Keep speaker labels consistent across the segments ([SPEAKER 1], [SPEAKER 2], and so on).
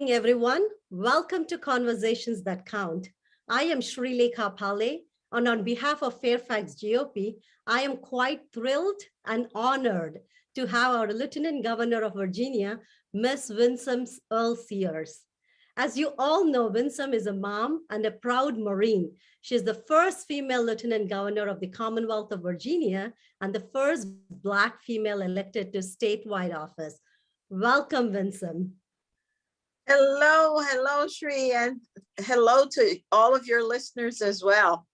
[SPEAKER 1] everyone. Welcome to Conversations That Count. I am Srilekha Pale, and on behalf of Fairfax GOP, I am quite thrilled and honored to have our Lieutenant Governor of Virginia, Miss Winsome Earle-Sears. As you all know, Winsome is a mom and a proud Marine. She is the first female Lieutenant Governor of the Commonwealth of Virginia and the first Black female elected to statewide office. Welcome, Winsome.
[SPEAKER 2] Hello, Shri, and hello to all of your listeners as well.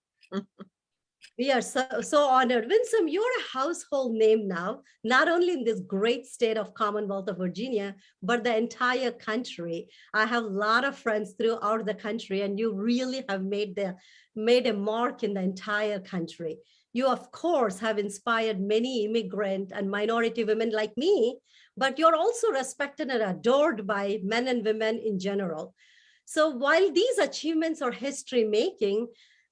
[SPEAKER 1] We are so honored. Winsome, you're a household name now, not only in this great state of Commonwealth of Virginia, but the entire country. I have a lot of friends throughout the country, and you really have made a mark in the entire country. You, of course, have inspired many immigrant and minority women like me, but you're also respected and adored by men and women in general. So while these achievements are history making,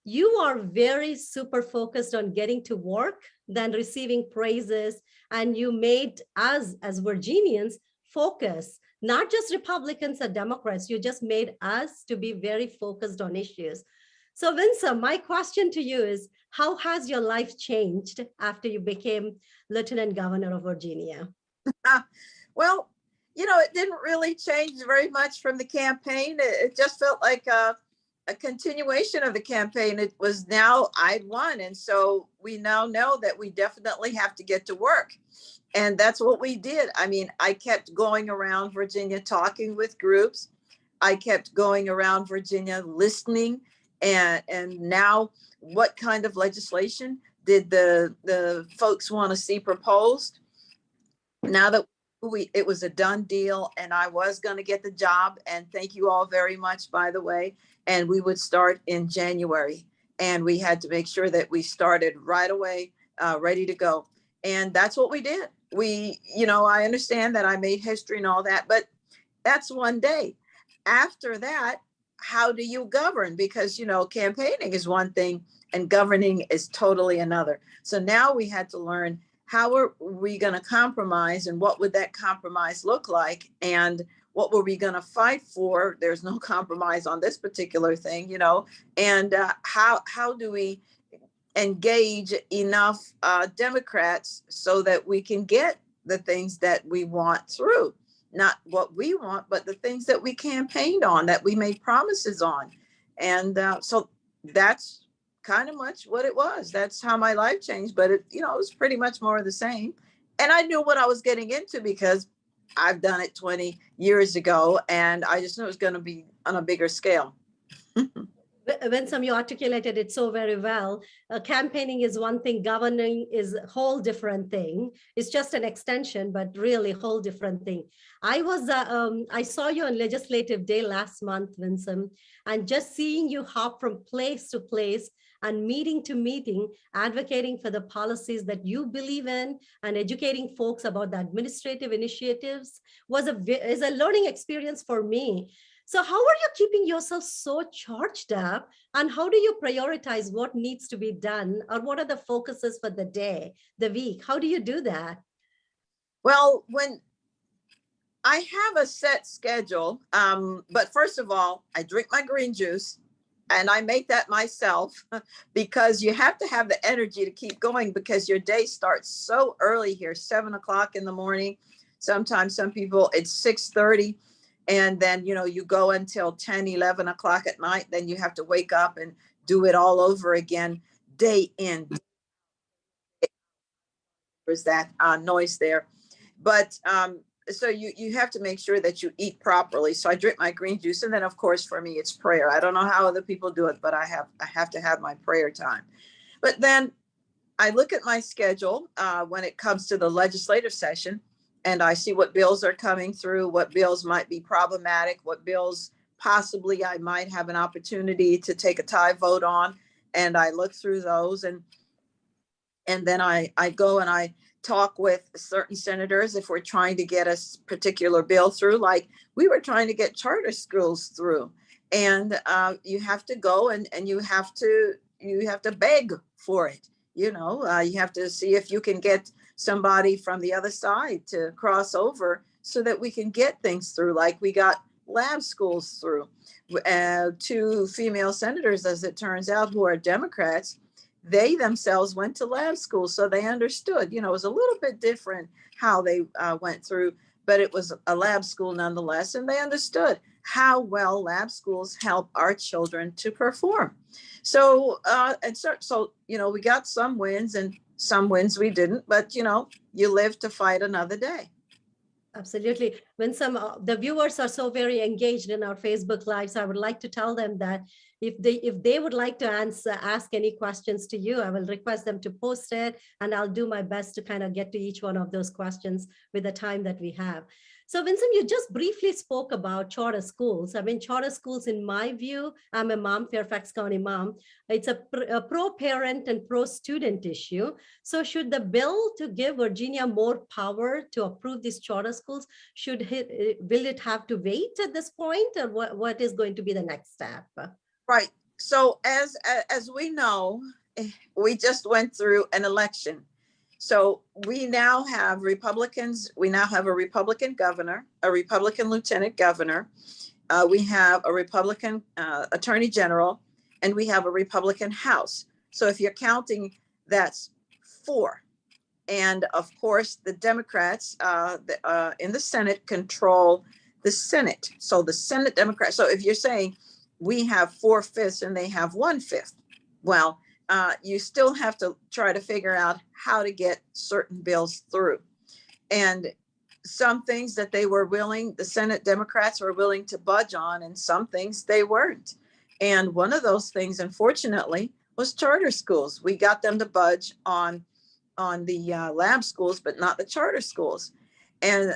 [SPEAKER 1] you are very super focused on getting to work than receiving praises. And you made us as Virginians focus, not just Republicans or Democrats, you just made us to be very focused on issues. So Winsome, my question to you is, how has your life changed after you became Lieutenant Governor of Virginia?
[SPEAKER 2] Well, it didn't really change very much from the campaign. It just felt like a continuation of the campaign. It was now I'd won. And so we now know that we definitely have to get to work. And that's what we did. I mean, I kept going around Virginia talking with groups. I kept going around Virginia listening. And now what kind of legislation did the folks want to see proposed? Now that it was a done deal and I was going to get the job, and thank you all very much, by the way. And we would start in January, and we had to make sure that we started right away, ready to go. And that's what we did. I understand that I made history and all that, but that's one day. After that, how do you govern? Because, campaigning is one thing and governing is totally another. So now we had to learn, how are we going to compromise, and what would that compromise look like? And what were we going to fight for? There's no compromise on this particular thing, and how do we engage enough Democrats so that we can get the things that we want through? Not what we want, but the things that we campaigned on, that we made promises on. And so that's kind of much what it was. That's how my life changed, but it was pretty much more of the same. And I knew what I was getting into because I've done it 20 years ago, and I just knew it was going to be on a bigger scale.
[SPEAKER 1] Winsome, you articulated it so very well. Campaigning is one thing, governing is a whole different thing. It's just an extension, but really a whole different thing. I saw you on Legislative Day last month, Winsome, and just seeing you hop from place to place and meeting to meeting, advocating for the policies that you believe in and educating folks about the administrative initiatives is a learning experience for me. So how are you keeping yourself so charged up, and how do you prioritize what needs to be done, or what are the focuses for the day, the week? How do you do that?
[SPEAKER 2] Well, when I have a set schedule, but first of all, I drink my green juice, and I make that myself because you have to have the energy to keep going, because your day starts so early here, 7 o'clock in the morning. Sometimes some people, it's 6:30. And then, you go until 10, 11 o'clock at night. Then you have to wake up and do it all over again, day in. There's that noise there. But so you have to make sure that you eat properly. So I drink my green juice. And then, of course, for me, it's prayer. I don't know how other people do it, but I have to have my prayer time. But then I look at my schedule when it comes to the legislative session, and I see what bills are coming through, what bills might be problematic, what bills possibly I might have an opportunity to take a tie vote on. And I look through those, and then I go and I talk with certain senators if we're trying to get a particular bill through, like we were trying to get charter schools through. And you have to go and you have to beg for it. You have to see if you can get somebody from the other side to cross over so that we can get things through. Like we got lab schools through. Two female senators, as it turns out, who are Democrats, they themselves went to lab school, so they understood. It was a little bit different how they went through, but it was a lab school nonetheless, and they understood how well lab schools help our children to perform. So, we got some wins, and some wins we didn't, but you live to fight another day.
[SPEAKER 1] Absolutely. When the viewers are so very engaged in our Facebook lives, I would like to tell them that if they would like to ask any questions to you, I will request them to post it, and I'll do my best to kind of get to each one of those questions with the time that we have. So Winsome, you just briefly spoke about charter schools. I mean, charter schools, in my view, I'm a mom, Fairfax County mom. It's a pro-parent and pro-student issue. So should the bill to give Virginia more power to approve these charter schools, will it have to wait at this point, or what is going to be the next step?
[SPEAKER 2] Right. So as we know, we just went through an election. So we now have Republicans. We now have a Republican governor, a Republican lieutenant governor. We have a Republican attorney general, and we have a Republican House. So if you're counting, that's 4. And of course, the Democrats in the Senate control the Senate. So the Senate Democrats. So if you're saying we have 4/5 and they have 1/5, well, you still have to try to figure out how to get certain bills through. And some things that the Senate Democrats were willing to budge on, and some things they weren't. And one of those things, unfortunately, was charter schools. We got them to budge on the lab schools, but not the charter schools. And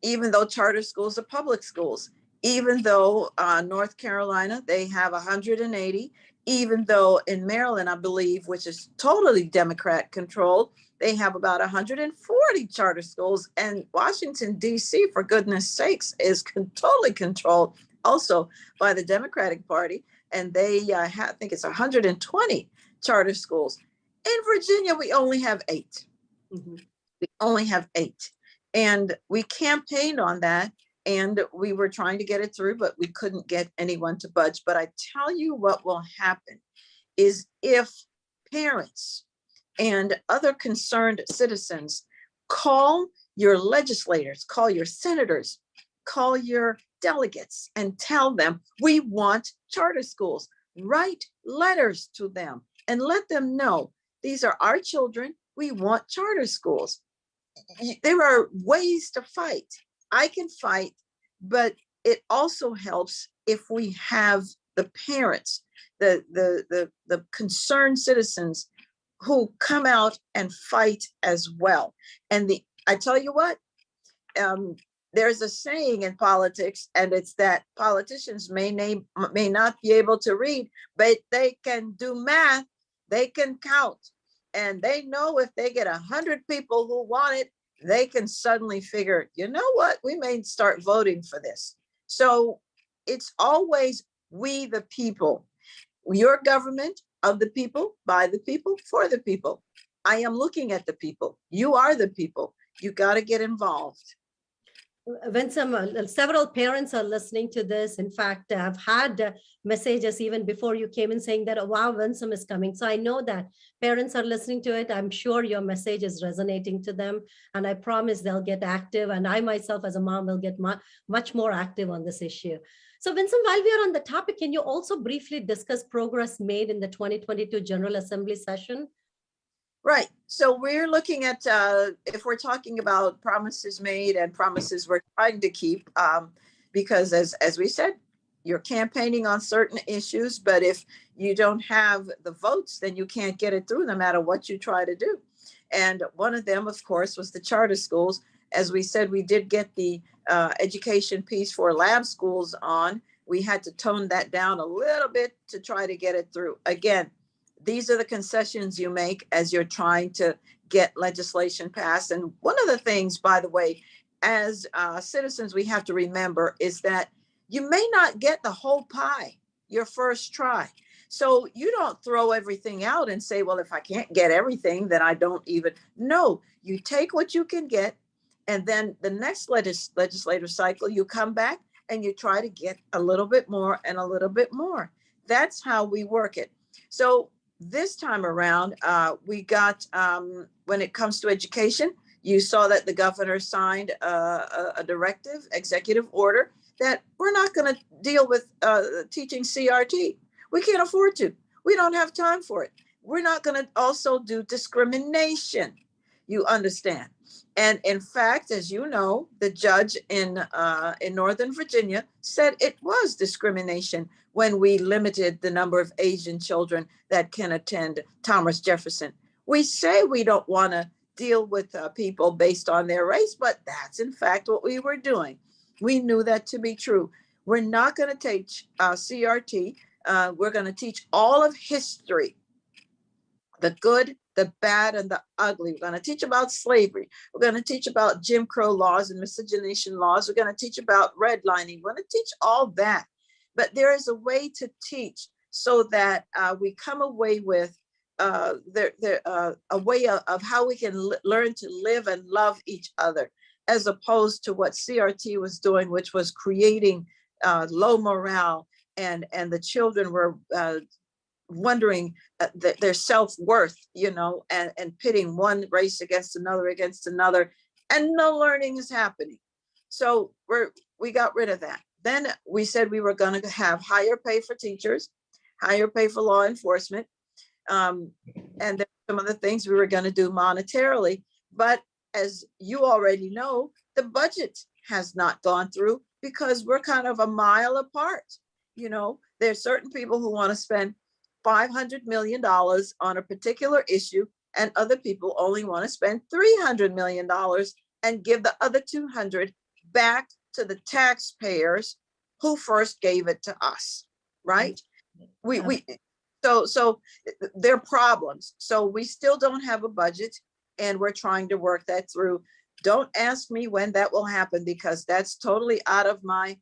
[SPEAKER 2] even though charter schools are public schools, even though North Carolina, they have 180, even though in Maryland, I believe, which is totally Democrat controlled, they have about 140 charter schools. And Washington, D.C., for goodness sakes, is totally controlled also by the Democratic Party. And they I think it's 120 charter schools. In Virginia, we only have 8. Mm-hmm. We only have 8. And we campaigned on that, and we were trying to get it through, but we couldn't get anyone to budge. But I tell you what will happen is if parents and other concerned citizens call your legislators, call your senators, call your delegates, and tell them, we want charter schools. Write letters to them and let them know, these are our children. We want charter schools. There are ways to fight. I can fight, but it also helps if we have the parents, the concerned citizens who come out and fight as well. And I tell you what, there's a saying in politics, and it's that politicians may not be able to read, but they can do math, they can count, and they know if they get 100 people who want it, they can suddenly figure, you know what, we may start voting for this. So it's always we the people, your government, of the people, by the people, for the people. I am looking at the people. You are the people. You got to get involved.
[SPEAKER 1] When several parents are listening to this, in fact, I've had messages even before you came in saying that, oh, wow, Winsome is coming. So I know that parents are listening to it. I'm sure your message is resonating to them. And I promise they'll get active. And I myself as a mom will get much more active on this issue. So Winsome, while we are on the topic, can you also briefly discuss progress made in the 2022 General Assembly session?
[SPEAKER 2] Right. So we're looking at, if we're talking about promises made and promises we're trying to keep, because as we said, you're campaigning on certain issues, but if you don't have the votes, then you can't get it through no matter what you try to do. And one of them, of course, was the charter schools. As we said, we did get the education piece for lab schools on. We had to tone that down a little bit to try to get it through. Again, these are the concessions you make as you're trying to get legislation passed. And one of the things, by the way, as citizens, we have to remember is that you may not get the whole pie your first try. So you don't throw everything out and say, well, if I can't get everything, then I don't even. No, you take what you can get. And then the next legislative cycle, you come back and you try to get a little bit more and a little bit more. That's how we work it. So this time around, we got, when it comes to education, you saw that the governor signed a directive, executive order, that we're not going to deal with teaching CRT. We can't afford to. We don't have time for it. We're not going to also do discrimination. You understand? And in fact, as you know, the judge in Northern Virginia said it was discrimination when we limited the number of Asian children that can attend Thomas Jefferson. We say we don't want to deal with people based on their race, but that's in fact what we were doing. We knew that to be true. We're not going to teach CRT. We're going to teach all of history, the good, the bad, and the ugly. We're going to teach about slavery. We're going to teach about Jim Crow laws and miscegenation laws. We're going to teach about redlining. We're going to teach all that. But there is a way to teach so that we come away with a way of how we can learn to live and love each other, as opposed to what CRT was doing, which was creating low morale, and the children were wondering their self-worth, and pitting one race against another, and no learning is happening. So we got rid of that. Then we said we were going to have higher pay for teachers, higher pay for law enforcement, and then some other things we were going to do monetarily. But as you already know, the budget has not gone through because we're kind of a mile apart. There's certain people who want to spend $500 million on a particular issue, and other people only want to spend $300 million and give the other 200 back to the taxpayers who first gave it to us, right? So there are problems. So we still don't have a budget, and we're trying to work that through. Don't ask me when that will happen, because that's totally out of my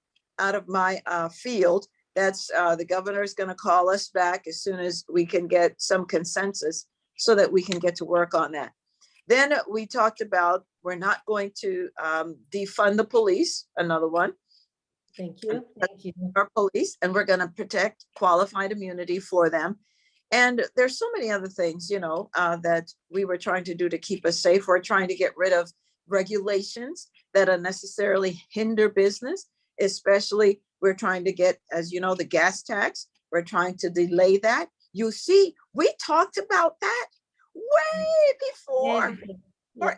[SPEAKER 2] field. That's the governor is going to call us back as soon as we can get some consensus so that we can get to work on that. Then we talked about we're not going to defund the police, another one.
[SPEAKER 1] Thank you. Thank you.
[SPEAKER 2] Our police, and we're going to protect qualified immunity for them. And there's so many other things, that we were trying to do to keep us safe. We're trying to get rid of regulations that unnecessarily hinder business, especially we're trying to get, as you know, the gas tax. We're trying to delay that. You see, we talked about that way before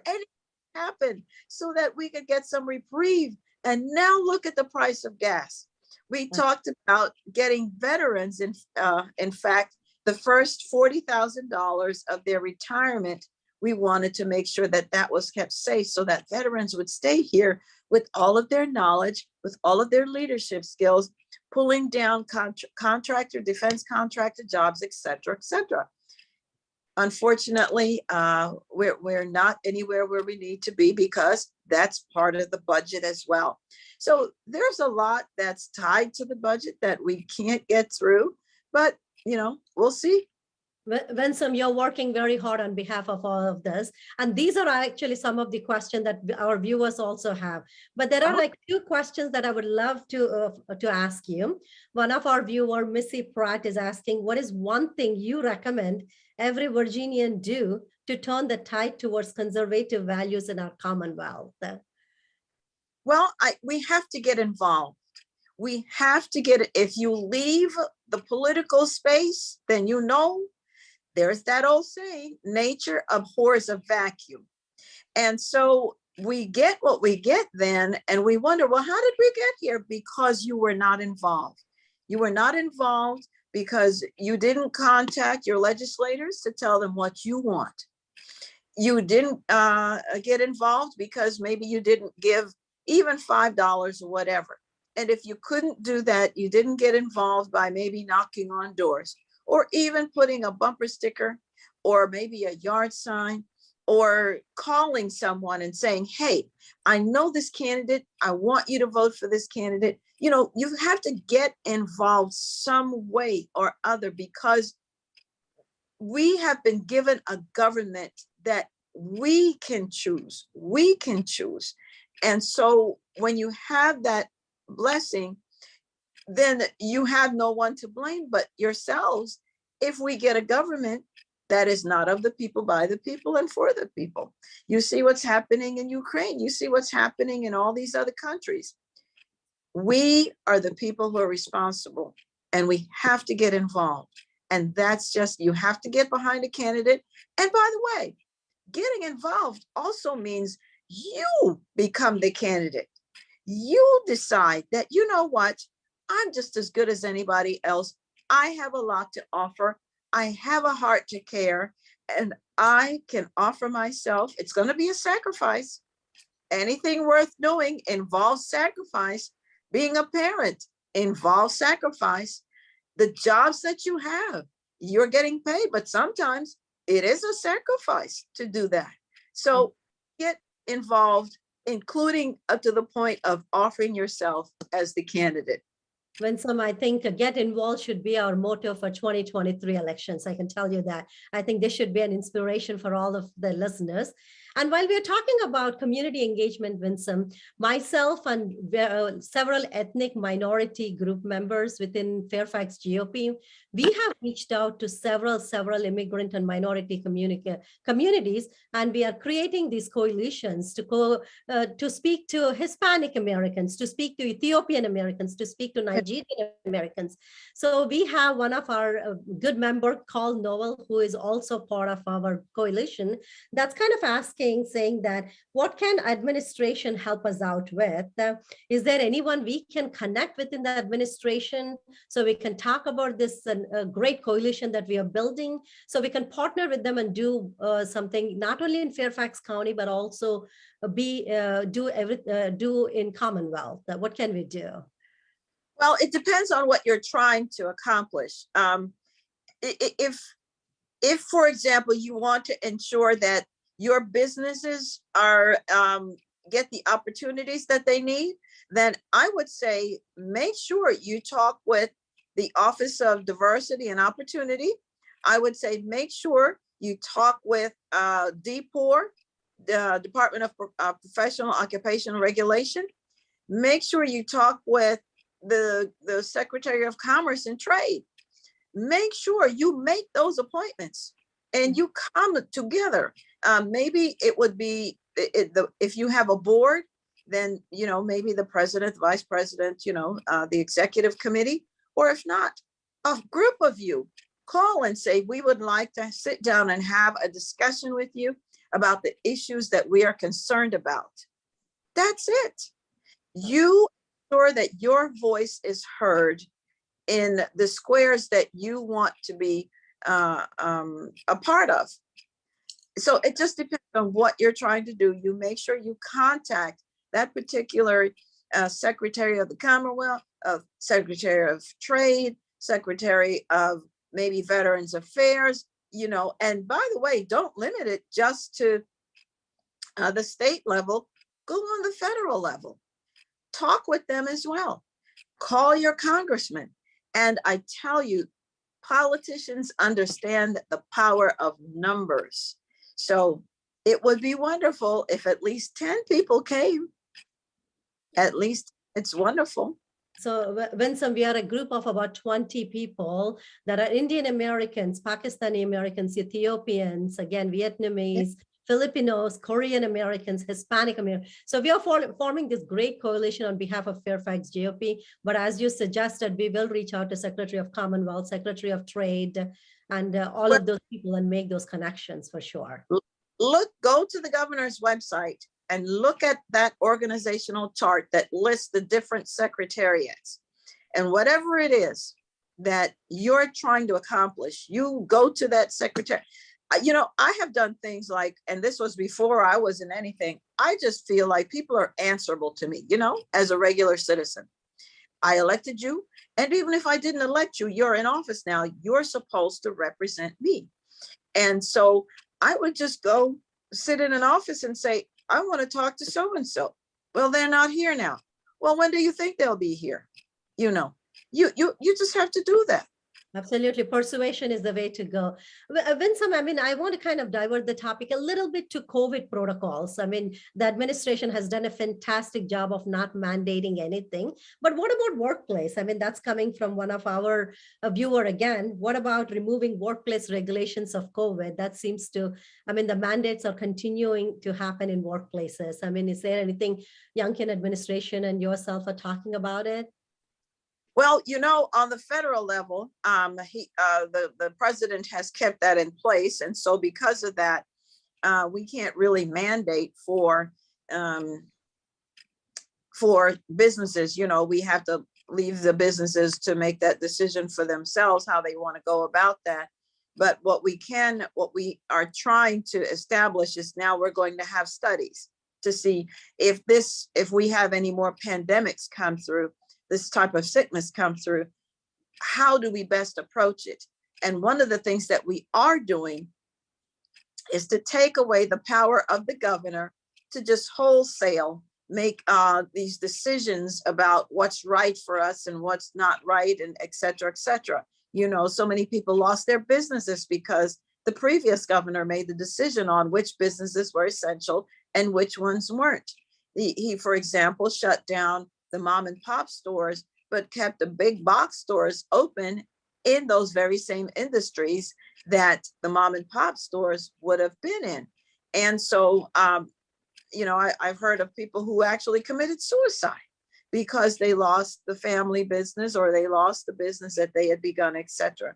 [SPEAKER 2] anything happened, so that we could get some reprieve. And now look at the price of gas. We talked about getting veterans, in fact, the first $40,000 of their retirement. We wanted to make sure that that was kept safe, so that veterans would stay here with all of their knowledge, with all of their leadership skills, pulling down contractor, defense contractor jobs, et cetera, et cetera. Unfortunately, we're not anywhere where we need to be, because that's part of the budget as well. So there's a lot that's tied to the budget that we can't get through, but we'll see.
[SPEAKER 1] Winsome, you're working very hard on behalf of all of this. And these are actually some of the questions that our viewers also have. But there are like two questions that I would love to ask you. One of our viewer, Missy Pratt, is asking, what is one thing you recommend every Virginian do to turn the tide towards conservative values in our Commonwealth?
[SPEAKER 2] Well, we have to get involved. We have to get, if you leave the political space, then there's that old saying, nature abhors a vacuum. And so we get what we get then, and we wonder, well, how did we get here? Because you were not involved. You were not involved because you didn't contact your legislators to tell them what you want. You didn't get involved because maybe you didn't give even $5 or whatever. And if you couldn't do that, you didn't get involved by maybe knocking on doors, or even putting a bumper sticker, or maybe a yard sign, or calling someone and saying, hey, I know this candidate. I want you to vote for this candidate. You have to get involved some way or other, because we have been given a government that we can choose. And so when you have that blessing, then you have no one to blame but yourselves if we get a government that is not of the people, by the people, and for the people. You see what's happening in Ukraine. You see what's happening in all these other countries. We are the people who are responsible, and we have to get involved. And that's just, you have to get behind a candidate. And by the way, getting involved also means you become the candidate. You decide that, you know what, I'm just as good as anybody else. I have a lot to offer. I have a heart to care, and I can offer myself. It's going to be a sacrifice. Anything worth doing involves sacrifice. Being a parent involves sacrifice. The jobs that you have, you're getting paid, but sometimes it is a sacrifice to do that. So get involved, including up to the point of offering yourself as the candidate.
[SPEAKER 1] Winsome, I think get involved should be our motto for 2023 elections. I can tell you that. I think this should be an inspiration for all of the listeners. And while we're talking about community engagement, Winsome, myself and several ethnic minority group members within Fairfax GOP, we have reached out to several immigrant and minority communities, and we are creating these coalitions to speak to Hispanic Americans, to speak to Ethiopian Americans, to speak to Nigerian Americans. So we have one of our good member called Noel, who is also part of our coalition, that's kind of asking, saying that, what can administration help us out with? Is there anyone we can connect within the administration so we can talk about this great coalition that we are building, so we can partner with them and do something not only in Fairfax County, but also do in Commonwealth? What can we do?
[SPEAKER 2] Well, it depends on what you're trying to accomplish. If, for example, you want to ensure that your businesses are get the opportunities that they need, then I would say make sure you talk with the Office of Diversity and Opportunity. I would say make sure you talk with DPOR, the Department of Professional Occupational Regulation. Make sure you talk with the Secretary of Commerce and Trade. Make sure you make those appointments and you come together. Maybe it would be, if you have a board, then, maybe the president, the vice president, the executive committee, or if not, a group of you call and say, we would like to sit down and have a discussion with you about the issues that we are concerned about. That's it. You ensure that your voice is heard in the squares that you want to be a part of. So it just depends on what you're trying to do. You make sure you contact that particular Secretary of the Commonwealth, Secretary of Trade, Secretary of maybe Veterans Affairs, and by the way, don't limit it just to the state level. Go on the federal level. Talk with them as well. Call your congressman. And I tell you, politicians understand the power of numbers. So it would be wonderful if at least 10 people came. At least it's wonderful.
[SPEAKER 1] So Winsome, we are a group of about 20 people that are Indian Americans, Pakistani Americans, Ethiopians, again, Vietnamese, Filipinos, Korean Americans, Hispanic Americans. So we are forming this great coalition on behalf of Fairfax GOP. But as you suggested, we will reach out to Secretary of Commonwealth, Secretary of Trade, and all of those people and make those connections for sure.
[SPEAKER 2] Go to the governor's website and look at that organizational chart that lists the different secretariats. And whatever it is that you're trying to accomplish, you go to that secretary. I have done things like, and this was before I was in anything, I just feel like people are answerable to me, as a regular citizen. I elected you. And even if I didn't elect you, you're in office now. You're supposed to represent me. And so I would just go sit in an office and say, I want to talk to so-and-so. Well, they're not here now. Well, when do you think they'll be here? You just have to do that.
[SPEAKER 1] Absolutely. Persuasion is the way to go. Winsome, I mean, I want to kind of divert the topic a little bit to COVID protocols. I mean, the administration has done a fantastic job of not mandating anything. But what about workplace? I mean, that's coming from one of our viewer again. What about removing workplace regulations of COVID? That seems to, I mean, the mandates are continuing to happen in workplaces. I mean, is there anything Youngkin administration and yourself are talking about it?
[SPEAKER 2] Well, on the federal level, the president has kept that in place, and so because of that, we can't really mandate for businesses. We have to leave the businesses to make that decision for themselves how they want to go about that. But what we are trying to establish is now we're going to have studies to see if we have any more pandemics come through, this type of sickness come through, how do we best approach it? And one of the things that we are doing is to take away the power of the governor to just wholesale make these decisions about what's right for us and what's not right, and et cetera, et cetera. So many people lost their businesses because the previous governor made the decision on which businesses were essential and which ones weren't. He, for example, shut down the mom and pop stores, but kept the big box stores open in those very same industries that the mom and pop stores would have been in. And so, I've heard of people who actually committed suicide because they lost the family business or they lost the business that they had begun, etc.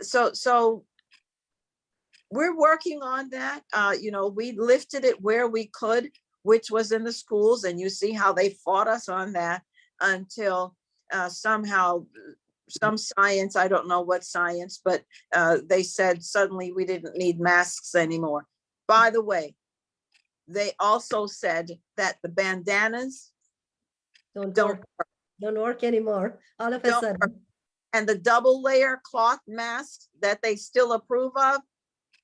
[SPEAKER 2] So we're working on that. We lifted it where we could, which was in the schools, and you see how they fought us on that until somehow some science, I don't know what science, but they said suddenly we didn't need masks anymore. By the way, they also said that the bandanas don't
[SPEAKER 1] work anymore all of a sudden.
[SPEAKER 2] Work. And the double layer cloth masks that they still approve of,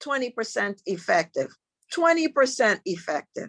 [SPEAKER 2] 20% effective, 20% effective.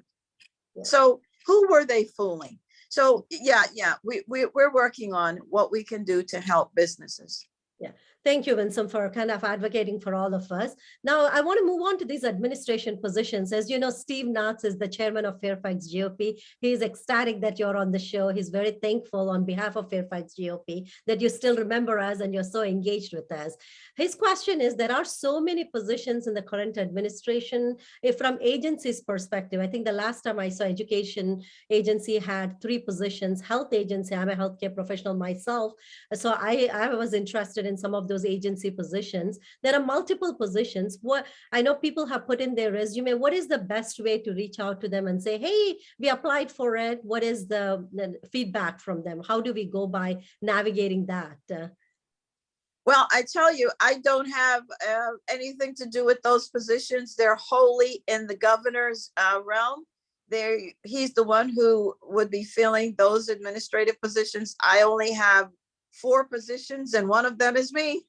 [SPEAKER 2] Yeah. So who were they fooling? So yeah, we're working on what we can do to help businesses.
[SPEAKER 1] Yeah. Thank you, Winsome, for kind of advocating for all of us. Now, I want to move on to these administration positions. As you know, Steve Knox is the chairman of Fairfax GOP. He is ecstatic that you're on the show. He's very thankful on behalf of Fairfax GOP that you still remember us and you're so engaged with us. His question is, there are so many positions in the current administration. If from agency's perspective, I think the last time I saw education agency had 3 positions, health agency, I'm a healthcare professional myself. So I was interested in some of those agency positions. There are multiple positions. What I know people have put in their resume. What is the best way to reach out to them and say, hey, we applied for it. What is the feedback from them? How do we go by navigating that?
[SPEAKER 2] Well, I tell you, I don't have anything to do with those positions. They're wholly in the governor's realm. He's the one who would be filling those administrative positions. I only have 4 positions, and one of them is me.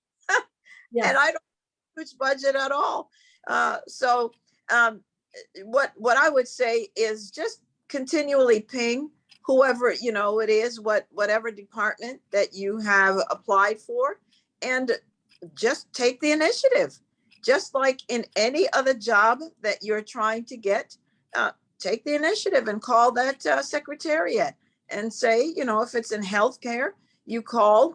[SPEAKER 2] Yeah. And I don't have a huge budget at all. What I would say is just continually ping whoever it is, whatever department that you have applied for, and just take the initiative. Just like in any other job that you're trying to get, take the initiative and call that secretariat and say, if it's in healthcare, you call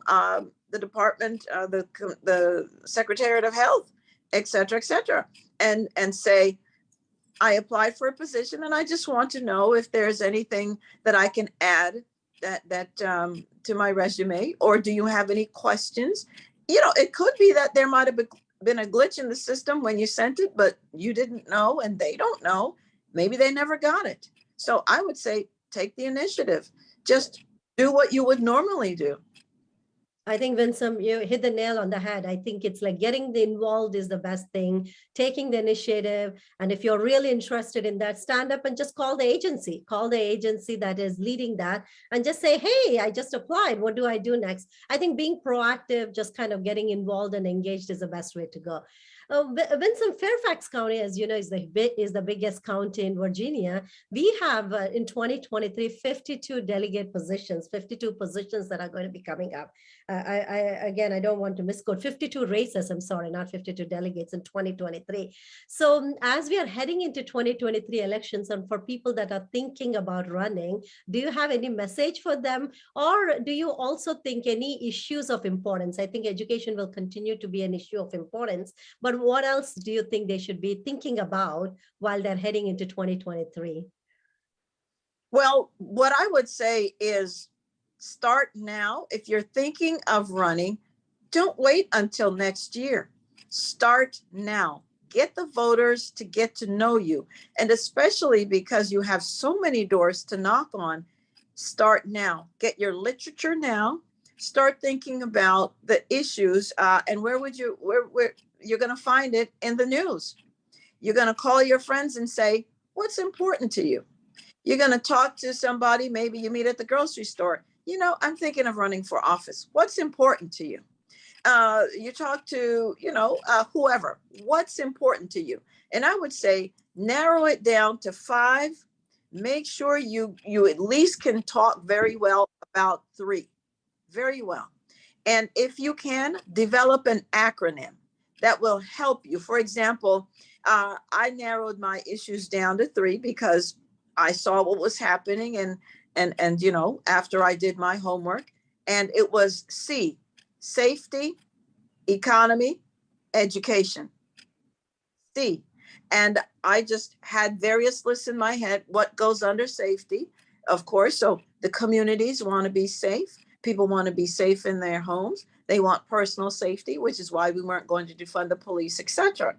[SPEAKER 2] the department, the Secretariat of Health, et cetera, and say, I applied for a position and I just want to know if there's anything that I can add that to my resume, or do you have any questions? It could be that there might have been a glitch in the system when you sent it, but you didn't know and they don't know. Maybe they never got it. So I would say, take the initiative. Just do what you would normally do.
[SPEAKER 1] I think, Winsome, you hit the nail on the head. I think it's like getting involved is the best thing, taking the initiative. And if you're really interested in that, stand up and just call the agency that is leading that and just say, hey, I just applied. What do I do next? I think being proactive, just kind of getting involved and engaged is the best way to go. Winsome, Fairfax County, as you know, is the biggest county in Virginia. We have in 2023 52 delegate positions, 52 positions that are going to be coming up. Again, I don't want to misquote, 52 races. I'm sorry, not 52 delegates in 2023. So as we are heading into 2023 elections, and for people that are thinking about running, do you have any message for them, or do you also think any issues of importance? I think education will continue to be an issue of importance, but what else do you think they should be thinking about while they're heading into 2023?
[SPEAKER 2] Well, what I would say is start now. If you're thinking of running, don't wait until next year. Start now. Get the voters to get to know you. And especially because you have so many doors to knock on, start now. Get your literature now. Start thinking about the issues and where you're going to find it in the news. You're going to call your friends and say, what's important to you? You're going to talk to somebody, maybe you meet at the grocery store. You know, I'm thinking of running for office. What's important to you? You talk to, whoever. What's important to you? And I would say narrow it down to 5. Make sure you at least can talk very well about 3. Very well. And if you can, develop an acronym that will help you. For example, I narrowed my issues down to 3 because I saw what was happening and after I did my homework, and it was C, safety, economy, education. C. And I just had various lists in my head. What goes under safety? Of course, so the communities want to be safe. People want to be safe in their homes. They want personal safety, which is why we weren't going to defund the police, etc.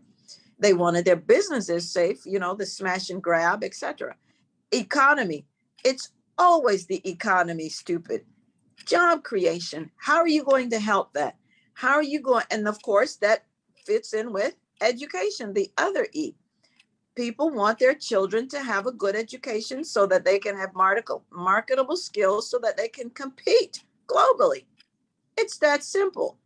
[SPEAKER 2] They wanted their businesses safe, the smash and grab, etc. Economy. It's always the economy, stupid. Job creation. How are you going to help that? How are you going? And of course, that fits in with education, the other E. People want their children to have a good education so that they can have marketable skills so that they can compete globally. It's that simple.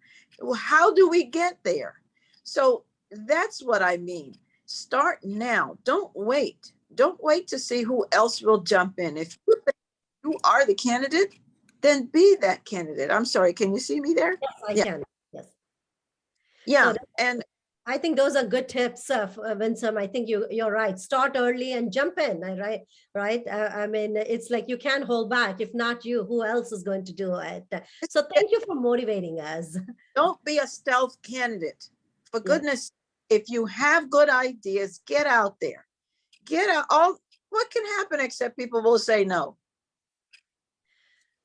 [SPEAKER 2] How do we get there? So that's what I mean. Start now. Don't wait. Don't wait to see who else will jump in. If you think you are the candidate, then be that candidate. I'm sorry. Can you see me there?
[SPEAKER 1] Yes, I can. Yes.
[SPEAKER 2] Yeah.
[SPEAKER 1] So
[SPEAKER 2] And
[SPEAKER 1] I think those are good tips, Winsome. I think you're right. Start early and jump in, right? Right. I mean, it's like you can't hold back. If not you, who else is going to do it? So thank you for motivating us.
[SPEAKER 2] don't be a stealth candidate. For
[SPEAKER 1] Yeah.
[SPEAKER 2] goodness, if you have good ideas, get out there. Get out. What can happen except people will say no?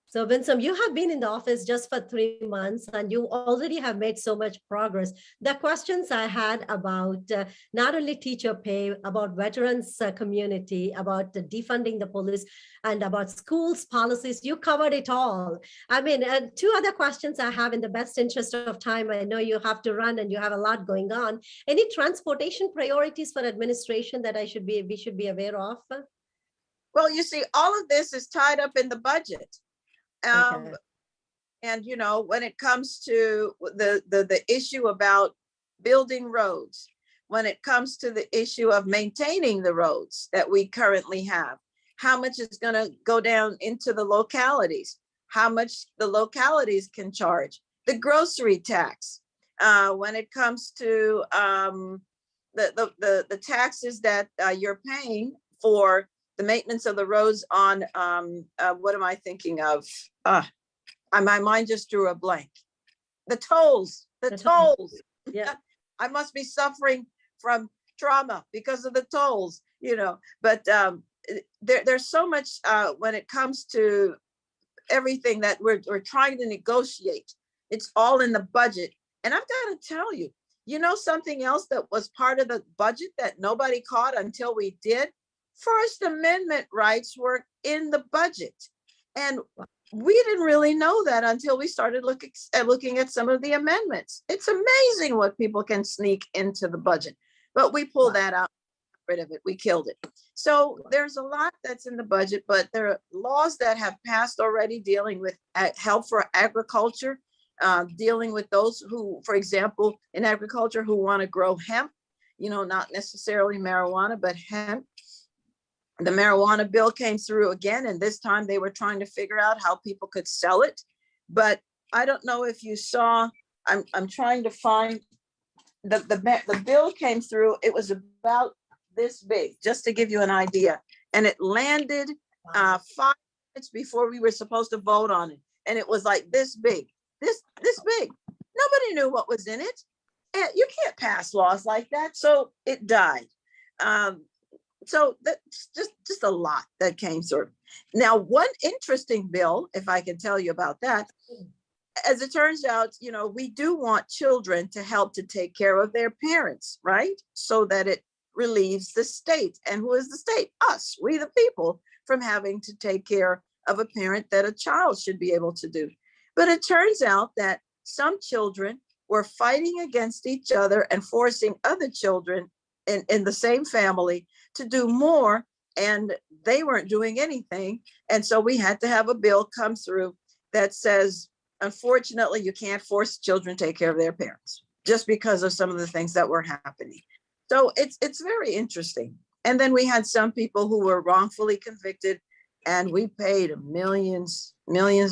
[SPEAKER 1] So Winsome, you have been in the office just for 3 months and you already have made so much progress. The questions I had about not only teacher pay, about veterans community, about defunding the police, and about schools policies, you covered it all. I mean, 2 other questions I have in the best interest of time. I know you have to run and you have a lot going on. Any transportation priorities for administration that we should be aware of?
[SPEAKER 2] Well, you see, all of this is tied up in the budget.
[SPEAKER 1] Okay.
[SPEAKER 2] And when it comes to the issue about building roads, when it comes to the issue of maintaining the roads that we currently have, how much is going to go down into the localities, how much the localities can charge, the grocery tax, when it comes to the taxes that you're paying for the maintenance of the roads on what am I thinking of? My mind just drew a blank. The tolls.
[SPEAKER 1] Yeah.
[SPEAKER 2] I must be suffering from trauma because of the tolls, but there's so much when it comes to everything that we're trying to negotiate. It's all in the budget. And I've got to tell you, something else that was part of the budget that nobody caught until we did? First Amendment rights were in the budget. And we didn't really know that until we started looking at some of the amendments. It's amazing what people can sneak into the budget, but we pulled that out, rid of it. We killed it. So there's a lot that's in the budget, but there are laws that have passed already dealing with help for agriculture. dealing with those who, for example, in agriculture, who want to grow hemp, not necessarily marijuana, but hemp. The marijuana bill came through again, and this time they were trying to figure out how people could sell it. But I don't know if you saw, I'm trying to find, the bill came through. It was about this big, just to give you an idea. And it landed 5 minutes before we were supposed to vote on it. And it was like this big, this big. Nobody knew what was in it. And you can't pass laws like that. So it died. So that's just a lot that came through. Now, one interesting bill, if I can tell you about that, as it turns out, we do want children to help to take care of their parents, right? So that it relieves the state. And who is the state? Us, we the people, from having to take care of a parent that a child should be able to do. But it turns out that some children were fighting against each other and forcing other children in the same family to do more, and they weren't doing anything. And so we had to have a bill come through that says, unfortunately, you can't force children to take care of their parents just because of some of the things that were happening. So it's very interesting. And then we had some people who were wrongfully convicted, and we paid millions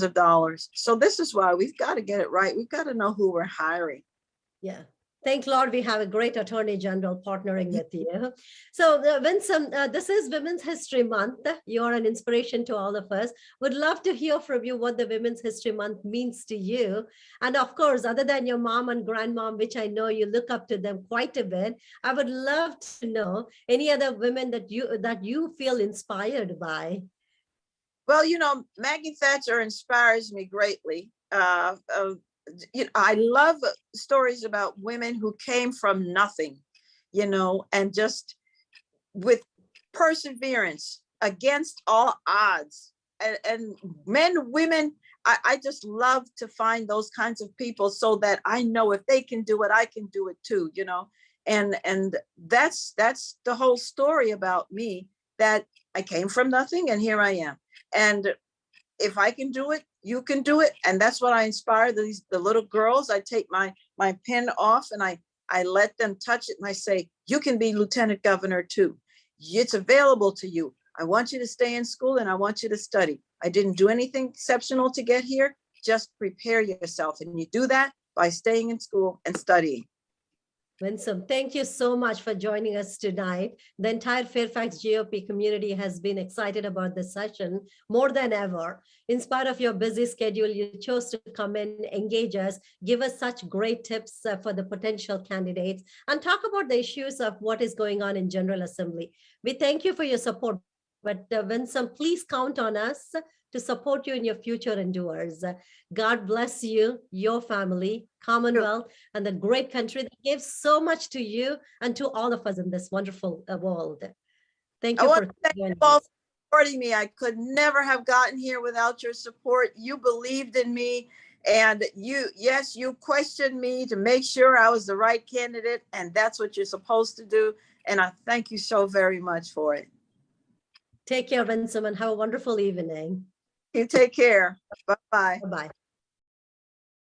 [SPEAKER 2] of dollars. So this is why we've got to get it right. We've got to know who we're hiring.
[SPEAKER 1] Yeah. Thank Lord we have a great Attorney General partnering with you. So Winsome, this is Women's History Month. You're an inspiration to all of us. Would love to hear from you what the Women's History Month means to you. And of course, other than your mom and grandmom, which I know you look up to them quite a bit, I would love to know any other women that you feel inspired by.
[SPEAKER 2] Well, Maggie Thatcher inspires me greatly. I love stories about women who came from nothing, and just with perseverance against all odds. And men, women, I just love to find those kinds of people so that I know if they can do it, I can do it too, and that's the whole story about me, that I came from nothing and here I am. And if I can do it, you can do it. And that's what I inspire the little girls. I take my pen off and I let them touch it, and I say, you can be lieutenant governor too. It's available to you. I want you to stay in school and I want you to study. I didn't do anything exceptional to get here. Just prepare yourself. And you do that by staying in school and studying.
[SPEAKER 1] Winsome, thank you so much for joining us tonight. The entire Fairfax GOP community has been excited about this session more than ever. In spite of your busy schedule, you chose to come in, engage us, give us such great tips for the potential candidates, and talk about the issues of what is going on in General Assembly. We thank you for your support, but Winsome, please count on us to support you in your future endeavors. God bless you, your family, Commonwealth, and the great country that gave so much to you and to all of us in this wonderful world. Thank you for joining us.
[SPEAKER 2] Supporting me. I could never have gotten here without your support. You believed in me, and you questioned me to make sure I was the right candidate, and that's what you're supposed to do. And I thank you so very much for it.
[SPEAKER 1] Take care, Winsome, and have a wonderful evening.
[SPEAKER 2] You take care. Bye-bye.
[SPEAKER 1] Bye-bye.